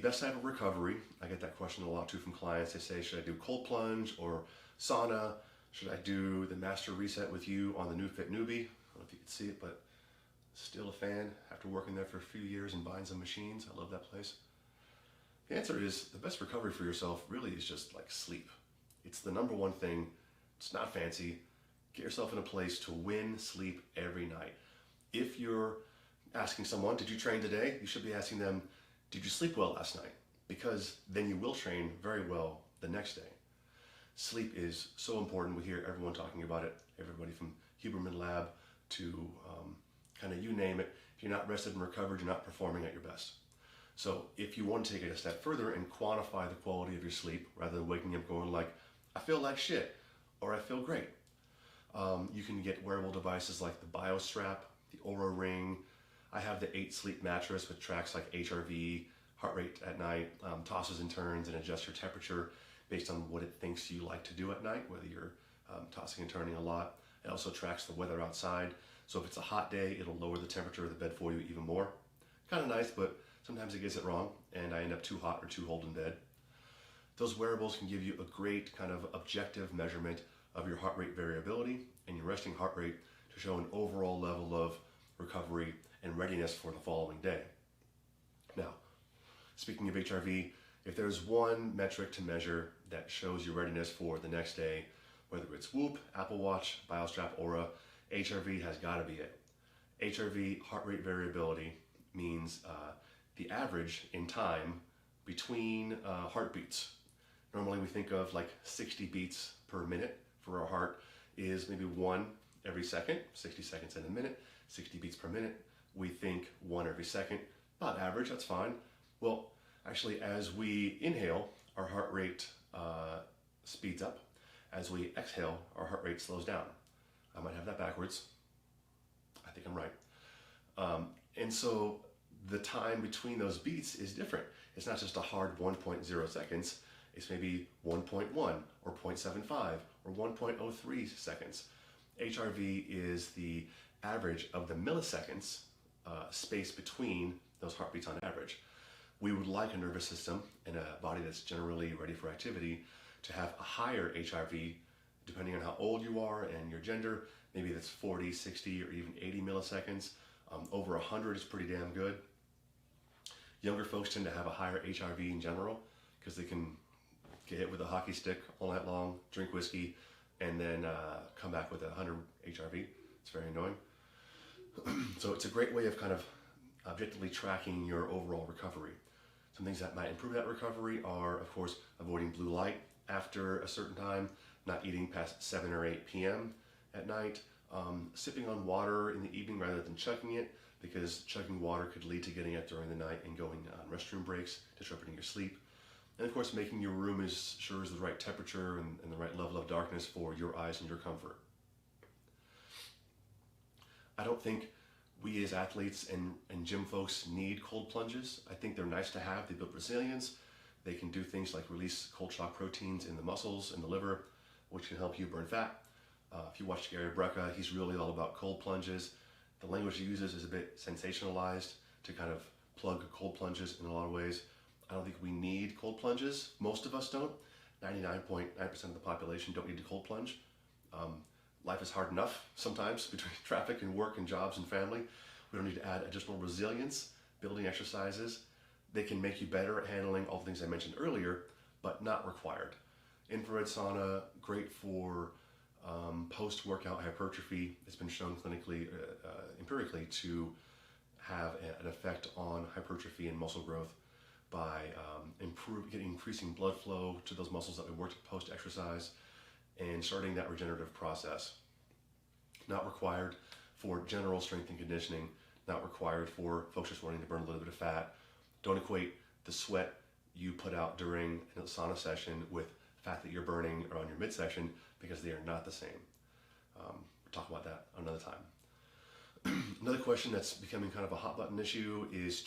best type of recovery, I get that question a lot too from clients. They say, should I do cold plunge or sauna? Should I do the master reset with you on the New Fit Newbie? I don't know if you can see it, but still a fan after working there for a few years and buying some machines. I love that place. The answer is the best recovery for yourself really is just like sleep. It's the number one thing. It's not fancy. Get yourself in a place to win sleep every night. If you're asking someone, did you train today? You should be asking them, did you sleep well last night? Because then you will train very well the next day. Sleep is so important. We hear everyone talking about it. Everybody from Huberman Lab to kind of you name it. If you're not rested and recovered, you're not performing at your best. So if you want to take it a step further and quantify the quality of your sleep rather than waking up going like, I feel like shit or I feel great. You can get wearable devices like the BioStrap, the Oura Ring. I have the 8 Sleep mattress which tracks like HRV, heart rate at night, tosses and turns and adjusts your temperature based on what it thinks you like to do at night, whether you're tossing and turning a lot. It also tracks the weather outside. So if it's a hot day, it'll lower the temperature of the bed for you even more. Kind of nice, but sometimes it gets it wrong and I end up too hot or too cold in bed. Those wearables can give you a great kind of objective measurement of your heart rate variability and your resting heart rate to show an overall level of recovery and readiness for the following day. Now, speaking of HRV, if there's one metric to measure that shows your readiness for the next day, whether it's Whoop, Apple Watch, BioStrap, Oura, HRV has got to be it. HRV, heart rate variability, means the average in time between heartbeats. Normally we think of like 60 beats per minute for our heart is maybe 1 every second, 60 seconds in a minute, 60 beats per minute. We think 1 every second, about average, that's fine. Well, actually as we inhale, our heart rate speeds up. As we exhale, our heart rate slows down. I might have that backwards. I think I'm right. And so the time between those beats is different. It's not just a hard 1.0 seconds. It's maybe 1.1 or 0.75 or 1.03 seconds. HRV is the average of the milliseconds space between those heartbeats on average. We would like a nervous system and a body that's generally ready for activity to have a higher HRV depending on how old you are and your gender. Maybe that's 40, 60, or even 80 milliseconds. Over 100 is pretty damn good. Younger folks tend to have a higher HRV in general because they can get hit with a hockey stick all night long, drink whiskey, and then come back with 100 HRV. It's very annoying. So it's a great way of kind of objectively tracking your overall recovery. Some things that might improve that recovery are, of course, avoiding blue light after a certain time, not eating past 7 or 8 p.m. at night, sipping on water in the evening rather than chugging it, because chugging water could lead to getting up during the night and going on restroom breaks, disrupting your sleep. And of course, making your room as sure as the right temperature and the right level of darkness for your eyes and your comfort. I don't think we as athletes and gym folks need cold plunges. I think they're nice to have. They build resilience. They can do things like release cold shock proteins in the muscles and the liver, which can help you burn fat. If you watch Gary Brecka, he's really all about cold plunges. The language he uses is a bit sensationalized to kind of plug cold plunges in a lot of ways. I don't think we need cold plunges. Most of us don't. 99.9% of the population don't need a cold plunge. Life is hard enough sometimes between traffic and work and jobs and family. We don't need to add additional resilience, building exercises. They can make you better at handling all the things I mentioned earlier, but not required. Infrared sauna, great for post-workout hypertrophy. It's been shown clinically, empirically, to have an effect on hypertrophy and muscle growth by increasing blood flow to those muscles that we worked post-exercise and starting that regenerative process. Not required for general strength and conditioning, not required for folks just wanting to burn a little bit of fat. Don't equate the sweat you put out during a sauna session with fat that you're burning around your midsection, because they are not the same. We'll talk about that another time. Another question that's becoming kind of a hot button issue is